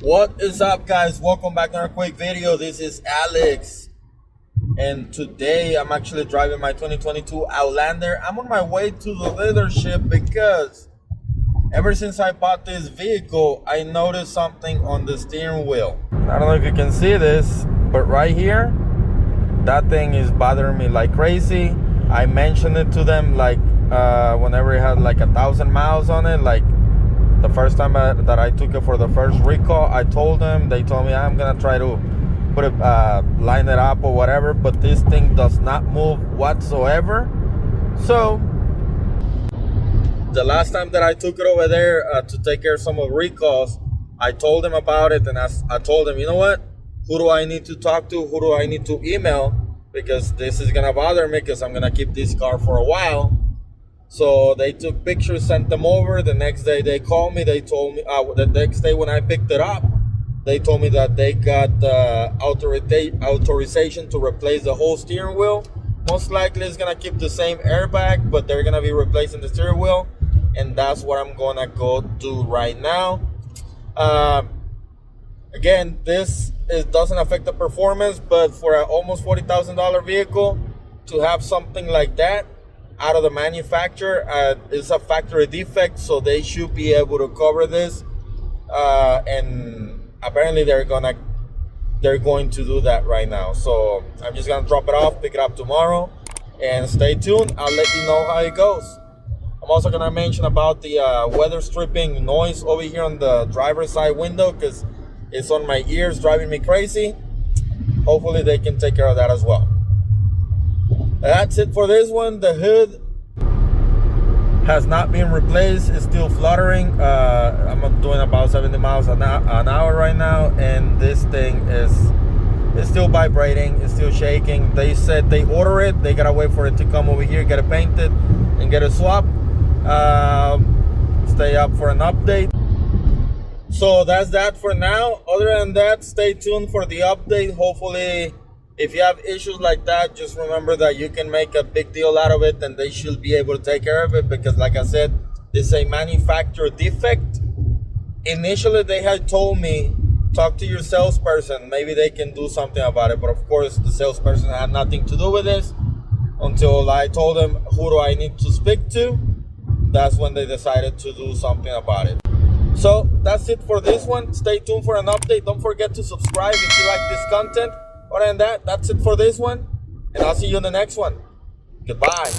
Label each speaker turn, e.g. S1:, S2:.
S1: What is up, guys? Welcome back to our quick video. This is Alex, and today I'm actually driving my 2022 Outlander. I'm on my way to the dealership because ever since I bought this vehicle, I noticed something on the steering wheel. I don't know if you can see this, but right here, that thing is bothering me like crazy. I mentioned it to them like whenever it had like 1,000 miles on it, like the first time that I took it for the first recall. I told them, they told me I'm gonna try to put it, line it up or whatever, but this thing does not move whatsoever. So the last time that I took it over there to take care of some of the recalls, I told them about it, and I told them, you know what, who do I need to talk to, who do I need to email, because this is gonna bother me because I'm gonna keep this car for a while. So they took pictures, sent them over. The next day they called me. They told me the next day when I picked it up, they told me that they got authorization to replace the whole steering wheel. Most likely it's gonna keep the same airbag, but they're gonna be replacing the steering wheel, and that's what I'm gonna go do right now. Again, doesn't affect the performance, but for an almost $40,000 vehicle to have something like that out of the manufacturer, it's a factory defect, so they should be able to cover this, and apparently they're going to do that right now. So I'm just gonna drop it off, pick it up tomorrow, and stay tuned. I'll let you know how it goes. I'm also gonna mention about the weather stripping noise over here on the driver's side window, because it's on my ears, driving me crazy. Hopefully they can take care of that as well. That's it for this one. The hood has not been replaced. It's still fluttering. I'm doing about 70 miles an hour right now, and this thing is still vibrating. It's still shaking. They said they order it. They gotta wait for it to come over here, get it painted, and get it swapped. Stay up for an update. So that's that for now. Other than that, stay tuned for the update. Hopefully, if you have issues like that, just remember that you can make a big deal out of it, and they should be able to take care of it, because like I said, this is a manufacturer defect. Initially, they had told me, talk to your salesperson, maybe they can do something about it. But of course, the salesperson had nothing to do with this until I told them, who do I need to speak to? That's when they decided to do something about it. So that's it for this one. Stay tuned for an update. Don't forget to subscribe if you like this content. Other than that, that's it for this one, and I'll see you in the next one. Goodbye.